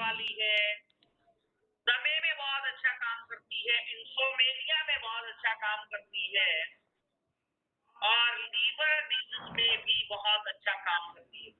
वाली है, दमे में बहुत अच्छा काम करती है, इंसोमेनिया में बहुत अच्छा काम करती है और लीवर डिजीज में भी बहुत अच्छा काम करती है।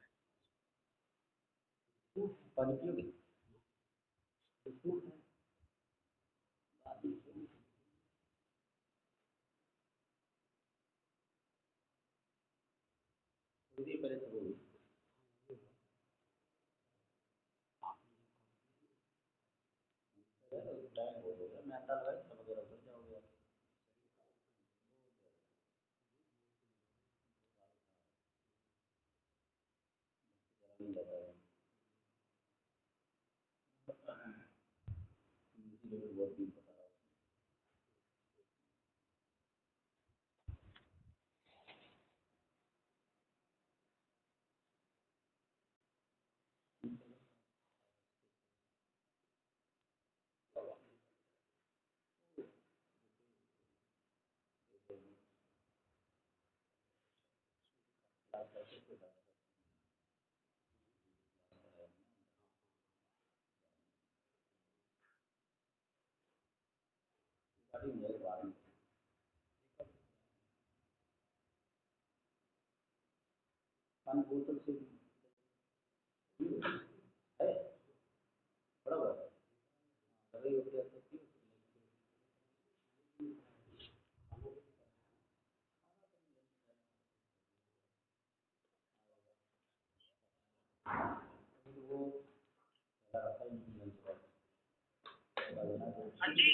हाँ जी,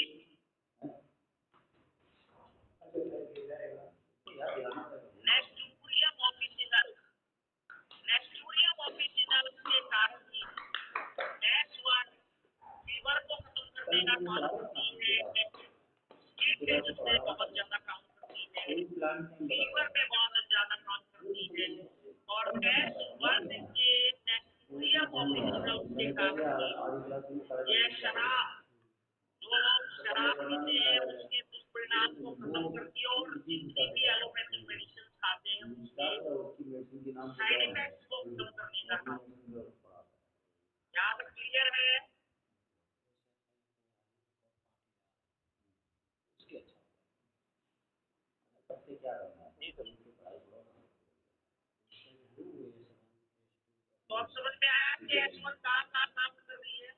नेस्टूरियम ऑफिसिनल के कारण ही S1 लीवर को खत्म करने का काम करती है, स्किन डिजीज में बहुत ज्यादा काम करती है, लीवर में बहुत ज्यादा काम करती है और S1 के नेस्टूरियम ऑफिसिनल के कारण ही ये शराब, जो लोग शराब पीते हैं उसके दुष्परिणाम को खत्म करती है और जितनी भी एलोपैथिक मेडिसिन खाते हैं उसके साइड इफेक्ट्स को खत्म करने का काम। यहाँ तक क्लियर है? तो अब समझ में आया कि S1 कहाँ काम कर रही है?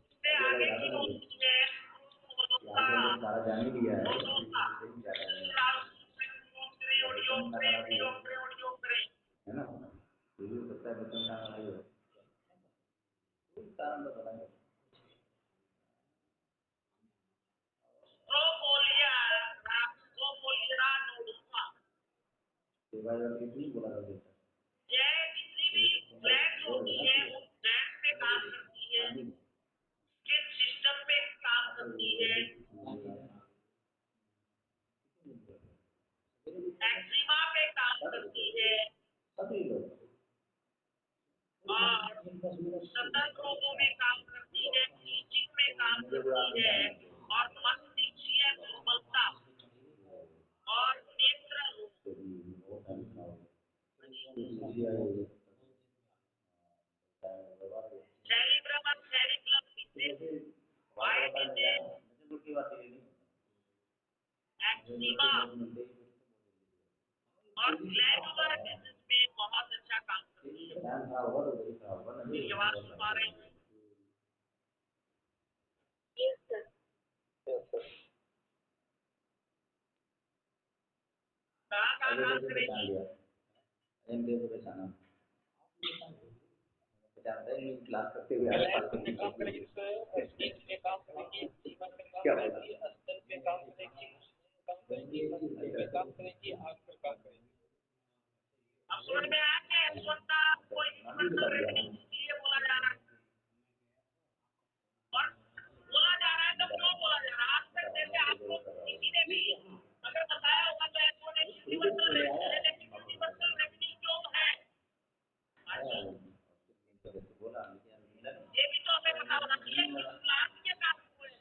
इससे आगे की होती है ये जितनी भी ग्लैंड होती है उन ग्लैंड पे काम करती है, स्किन सिस्टम पे काम करती है, एक्जिमा पे काम करती है और सतत रोगों में काम करती है, टीचिंग में काम करती है और मस्तिष्कीय दुर्बलता और नेत्र रोग, सेरिब्रम और सेरिब्रम डिजीज, वाई डिजीज, एक्जिमा और ग्लैंडुलर डिजीज में बहुत अच्छा काम करती है। मेरी आवाज सुन पा रहे हैं? कहाँ काम करेगी? क्लास करते हुए काम करेगी, स्किन पे काम करेगी, लीवर पे काम करेगी, स्तन पे काम करेगी, काम करेंगे आग पर काम करेंगे। अब समझ में आया कि H1 का कोई यूनिवर्सल रेवेन्यू इसलिए बोला जा रहा है और बोला जा रहा है तो क्यों बोला जा रहा है? आज तक जैसे आपको किसी ने भी अगर बताया होगा तो H1 एक यूनिवर्सल रेवेन्यू है, लेकिन यूनिवर्सल रेवेन्यू क्यों है? हाँ जी, ये भी तो हमें पता होना चाहिए कि प्लान के काम हुए हैं।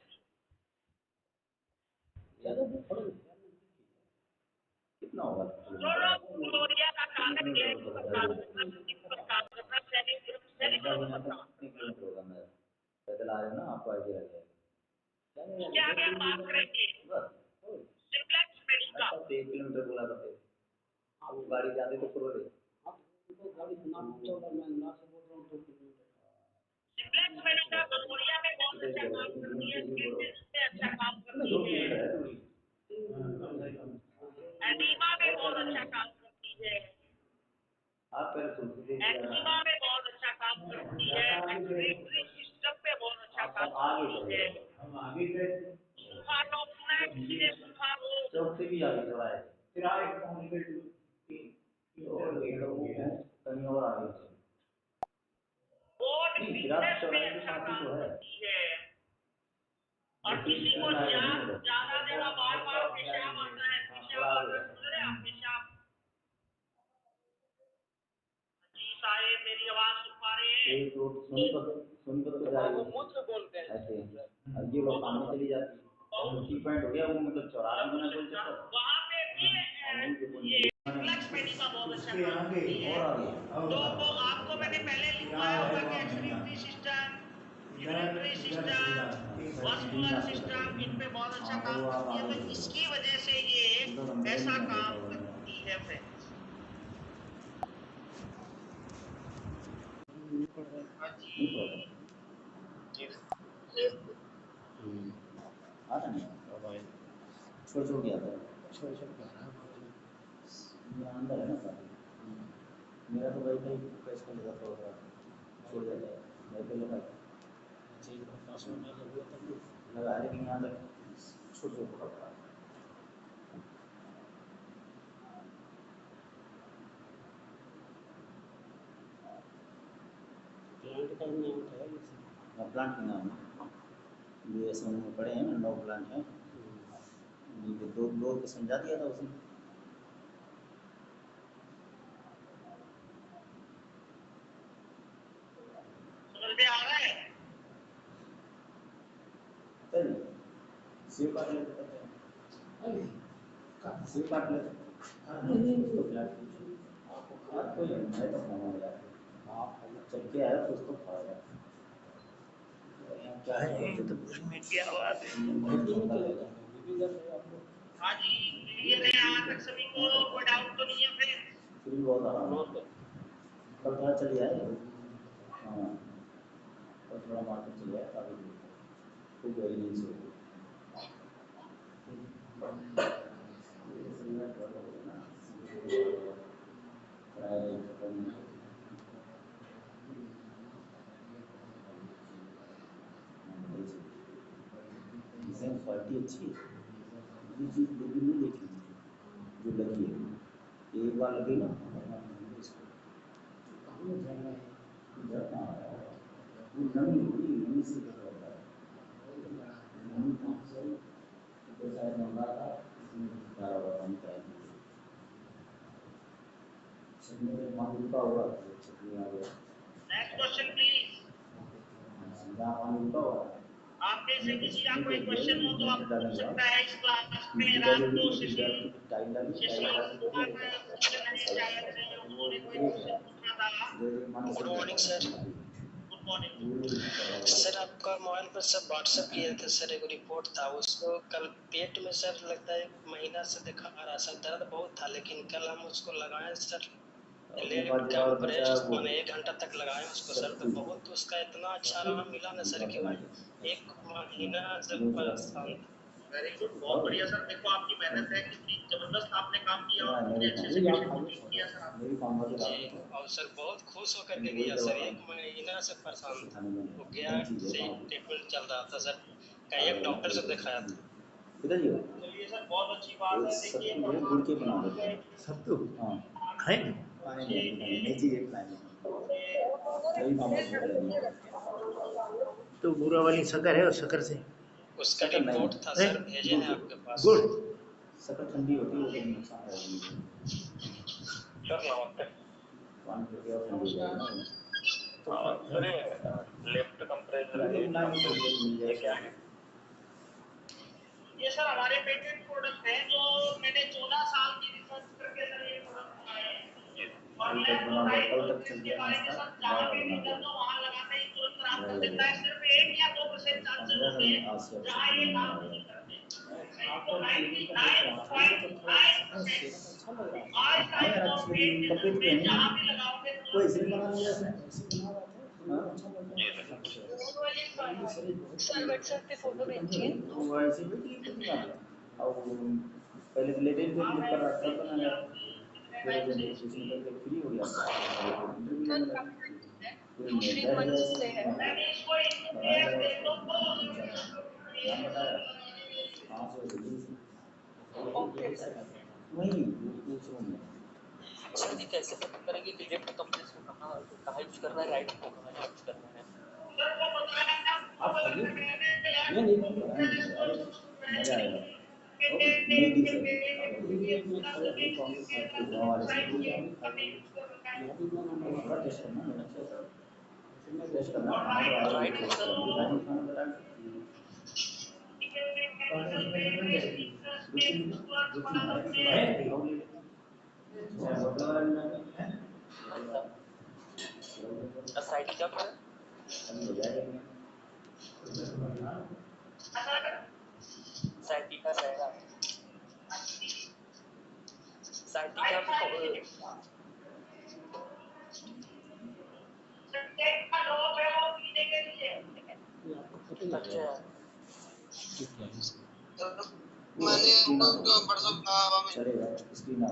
कितना होगा? जो लोग ग्लोरिया का कागज है, किस पर काम करना, सैनिक ग्रुप पर काम। पैदल आ रहे हो ना, आपको आइडिया लग जाएगा। उसके आगे हम बात करेंगे सिम्प्लेक्स मेडिका। 1 किलोमीटर बोला करते, आप गाड़ी जाते तो करो रे। सिम्प्लेक्स मेडिका ग्लोरिया में बहुत अच्छा काम करती है, स्किन में अच्छा काम करती है, एडिमा में बहुत अच्छा काम करती है, आप पहले सोचिए एक्जिमा में बहुत अच्छा काम करती है, एक्सक्रीटरी सिस्टम पे बहुत अच्छा काम करती है, हम आगे गए सुल्फाडोक्सिनेट इसलिए सुल्फाडोक्स चौक से भी आगे चला है, फिर आगे कहीं और आगे बोर्ड फिटनेस में अच्छा काम करती है और किसी को ज्यादा देगा बार बार पेशाब आता है, समझ रहे आप? पेशाब। जी साहेब मेरी आवाज सुन पा रहे हैं? एक रोड सोनीपत को जा रही है, मूत्र बोलते हैं ऐसे ये लोग सामने चली जाती है, की पॉइंट हो गया वो, मतलब चौराहा में बोल सकता वहाँ पे भी ये सिम्प्लेक्स मेडिका बहुत अच्छा काम करती है। तो आपको मैंने पहले लिखवाया होगा कि excretory system, urinary system, vascular system, इन पे बहुत अच्छा काम करती है, तो इसकी वजह से ये ऐसा काम करती है फ्रेंड्स। हाँ जी आ रहा नहीं छोड़ गया था, यहाँ अंदर है ना काफी, मेरा तो भाई कहीं प्रेस कर लेता थोड़ा सा छोड़ जाता है, मेरे को लगा लेकिन यहाँ तक छोड़ पड़ा। प्लांट का नाम है ये समझ में पड़े हैं ना, 9 प्लांट हैं, ये 2 लोग को समझा दिया था उसने। समझ में आ रहा है? सेव काट लेते सेव काट लेते कोई मैं तो खाऊंगा यार, आप चल के आया तो उसको खाएगा क्या है तो मिट गया आवाज। हाँ जी क्लियर है यहाँ तक सभी को? कोई डाउट तो नहीं है फ्रेंड्स? फिर भी बहुत आराम है, कल थोड़ा चली आए, हाँ कल थोड़ा मार्केट चले आए, काफ़ी खूब गई नहीं से क्वालिटी अच्छी है, ये चीज़ लेकिन नहीं देखी जो लगी है, एक बार लगी ना वो नमी हुई, नमी से क्या होता है, नमी कहाँ से तो शायद मंगा था इसमें डाला हुआ पानी का चटनी में पानी उल्टा हुआ, चटनी आ गया। Next question please. जहाँ पानी उल्टा हुआ आप में से किसी का कोई क्वेश्चन हो तो आप पूछ सकता है इस क्लास में। रात को शशि कुमार का क्वेश्चन है शायद से, उन्होंने कोई क्वेश्चन पूछा था। Good morning sir. Good morning. Sir आपका मोबाइल पर सर व्हाट्सएप किए थे सर, एक रिपोर्ट था उसको कल पेट में सर लगता है 1 महीना से दिखा रहा सर, दर्द बहुत था, लेकिन कल हम उसको लगाए सर लेट कम ब्रेस्ट मैंने 1 घंटा तक लगाए उसको सर, तो बहुत उसका इतना अच्छा आराम मिला ना सर कि भाई 1 महीना से परेशान था। वेरी गुड, बहुत बढ़िया सर। देखो आपकी मेहनत है, कितनी जबरदस्त आपने काम किया और कितने अच्छे से पेशेंट को ट्रीट किया सर आपने। जी और सर बहुत खुश होकर के गया सर, 1 महीना से परेशान था, वो गया सही ट्रीटमेंट चल रहा था सर, कहीं एक डॉक्टर से दिखाया था। इधर ही हो। चलिए सर, बहुत अच्छी बात है। देखिए सत्तू है, गुड़ के बना देते हैं। सत्तू हाँ खाएंगे। खाएंगे नहीं चाहिए खाएंगे अभी मामा भूख लगी है। तो बुरा वाली शक्कर है और शक्कर से उसका शक्कर नहीं। रिपोर्ट था सर, भेजे हैं आपके पास। गुड़ शक्कर ठंडी होती है लेकिन नुकसान रहेगी सर नमस्ते। पानी पी के और ठंडी हो जाएगी ना सर लेफ्ट कंप्रेसर है ये क्या है? ये सर हमारे पेटेंट प्रोडक्ट है जो मैंने 14 साल की रिसर्च करके सर ये प्रोडक्ट बनाया है। और मैं कल तो भाई तक चल इसके गया बारे में नाश्ता सर जहाँ पे भी कर दो वहाँ लगाते ही तुरंत खराब कर देता है। सिर्फ 1 या 2% चांसेस होते हैं जहाँ ये काम नहीं करते। आपको टीवी का देख रहा था तो थोड़ा अच्छा लग रहा था। आज हाँ यार अच्छी कपड़े तो पहने जहाँ भी लगाओगे कोई ऐसे बना लिया इसने ऐसे बना रहा था हाँ अच्छा लग रहा था सर व्हाट्सएप पे फोटो भेजिए। वो ऐसे भी ठीक है दिखा दिया और पहले तो लेटेस्ट पे क्लिक कर रहा था तो ना फिर उसमें करके फ्री हो गया इंटरव्यू में लगा फिर दूसरी मैं मंथ से है। मैंने इसको बनाया नाम बताया कहाँ से रिलीज ओके सर। वही उस रूम में सर जी कैसे पता करेंगे कि लेफ्ट कंप्रेसर कहाँ यूज करना है, राइट को कहाँ यूज करना है? आप खाइए नहीं अरे मजा आएगा नई डिश है गाँव वाले से थोड़ा टेस्ट करना टेस्ट करना राइट को सर खाना बता साइड क्या है? साइड का रहेगा। साइड का अच्छा चलेगा स्क्रीन आ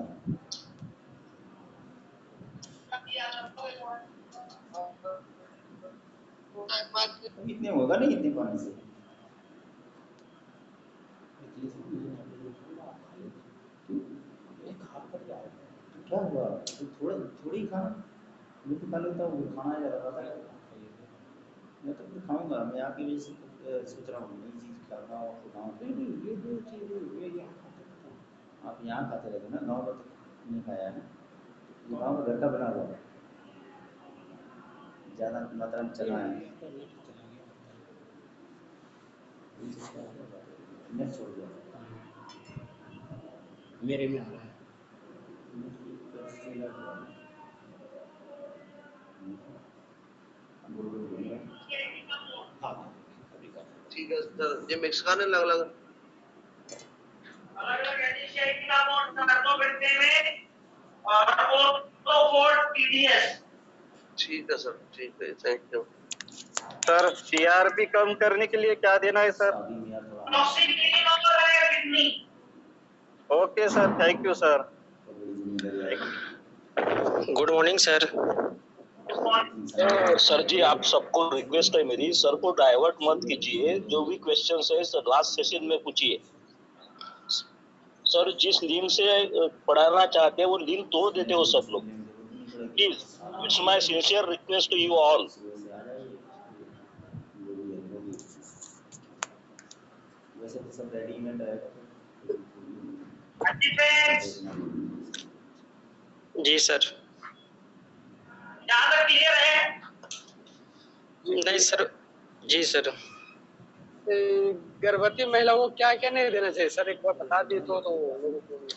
इतने होगा नहीं इतने पानी से क्या हुआ तो थोड़ा थोड़ी खाना मैं तो खा लेता हूँ खाना जा रहा था मैं तो फिर खाऊंगा मैं आपकी वजह से सोच रहा हूँ नई चीज़ खाता हूँ आपको खाऊँ ये दो चीज़ें ये यहाँ खाते आप यहाँ खाते रहते ना गाँव का तो नहीं खाया है ना ये गाँव का घर का बना हुआ ज़्यादा मात्रा में चला है नेट छोड़ दिया मेरे में आ रहा है। हाँ ठीक है सर ये मिक्स खाने लग लग अलग-अलग एडिशन का मोड कर दो बिल्कुल में और वो तो कोड पीडीएस। ठीक है सर ठीक है थैंक यू सर सीआरपी कम करने के लिए क्या देना है सर? ऑक्सीजन और है kidney. Okay sir thank you sir. Good morning sir. Sir ji आप सबको रिक्वेस्ट है मेरी, सर को डाइवर्ट मत कीजिए, जो भी क्वेश्चन है सर लास्ट सेशन में पूछिए। सर जिस लिंक से पढ़ाना चाहते हैं वो लिंक तोड़ देते हो सब लोग। Please it's my sincere request to you all. वैसे तो सब रेडीमेड है जी सर। यहाँ तक क्लियर है? नहीं सर। जी सर। गर्भवती महिलाओं को क्या क्या नहीं देना चाहिए सर, एक बार बता दिए तो लोगों को।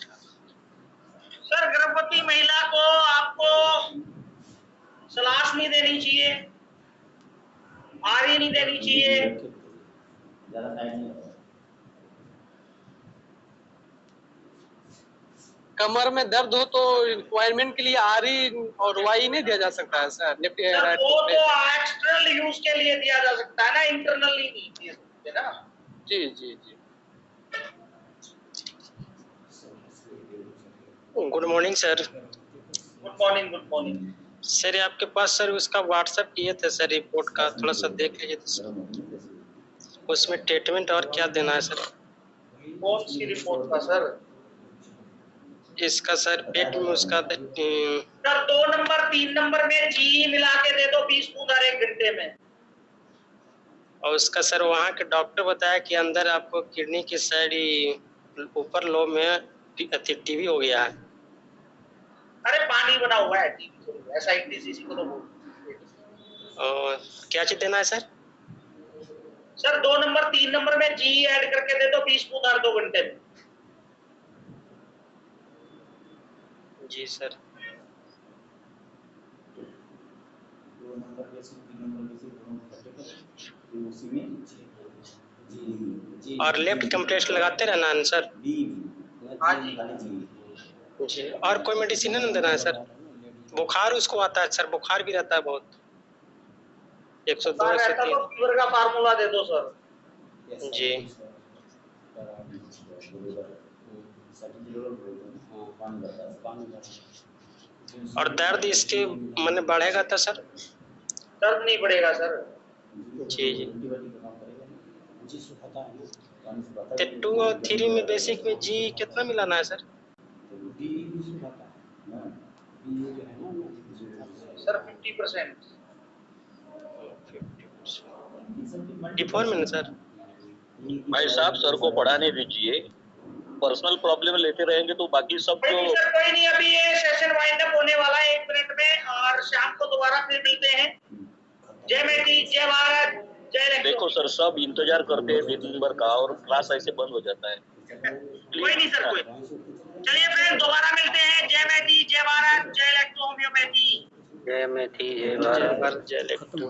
सर गर्भवती महिला को आपको सलाश नहीं देनी चाहिए, आरी नहीं देनी चाहिए, ज़्यादा टाइम नहीं लगता कमर में दर्द हो तो रिक्वायरमेंट के लिए आरी और वाई नहीं दिया जा सकता है सर? सर वो तो एक्सटर्नल यूज के लिए दिया जा सकता है ना, इंटरनली नहीं दे सकते ना। जी जी जी। Good morning sir. Good morning good morning. Sir आपके पास सर उसका व्हाट्सएप किए थे सर रिपोर्ट का, थोड़ा सा देख लीजिए तो उसमें ट्रीटमेंट और क्या देना है सर? कौन सी रिपोर्ट का सर? इसका सर पेट में उसका सर 2 नंबर 3 नंबर में जी मिला के दे दो 20 बूंद 1 घंटे में। और उसका सर वहाँ के डॉक्टर बताया कि अंदर आपको किडनी की साइड ऊपर लोब में टीबी हो गया है। अरे पानी बना हुआ है टीबी, एसआईटीस इसी को तो बोलते हैं। और क्या चीज देना है सर? सर 2 नंबर 3 नंबर में जी ऐड करके दे दो 20 बूंद 2 घंटे में। जी सर। 2 नंबर पे से 3 नंबर पे से दोनों इकट्ठे करें, फिर उसी में जी और लेफ्ट कंप्रेस लगाते रहना है सर। डी हाँ जी। जी। और कोई मेडिसिन नहीं देना है सर? बुखार उसको आता है सर, बुखार भी रहता है बहुत, 102 रहता तो 103। फीवर का फार्मूला दे दो सर। जी। और दर्द इसके मन बढ़ेगा तो सर? दर्द नहीं बढ़ेगा सर। जी जी। तो 2 और 3 में बेसिक में जी कितना मिलाना है सर? सर 50%। डिफॉर्मेंट सर। भाई साहब सर को पढ़ाने दीजिए, पर्सनल प्रॉब्लम लेते रहेंगे तो बाकी सब कोई जो नहीं सर, कोई नहीं, अभी ये सेशन वाइंड अप होने वाला है 1 मिनट में, और शाम को दोबारा फिर मिलते हैं। जय बेटी, जय भारत, जय लक्ष्मी। देखो सर सब इंतजार करते हैं दिन भर का और क्लास ऐसे बंद हो जाता है। कोई नहीं सर, कोई। चलिए फ्रेंड दोबारा मिलते हैं। जय बेटी, जय भारत, जय लक्ष्मी होम्योपैथी। जय मेथी, जय भारत, जय लक्ष्मी।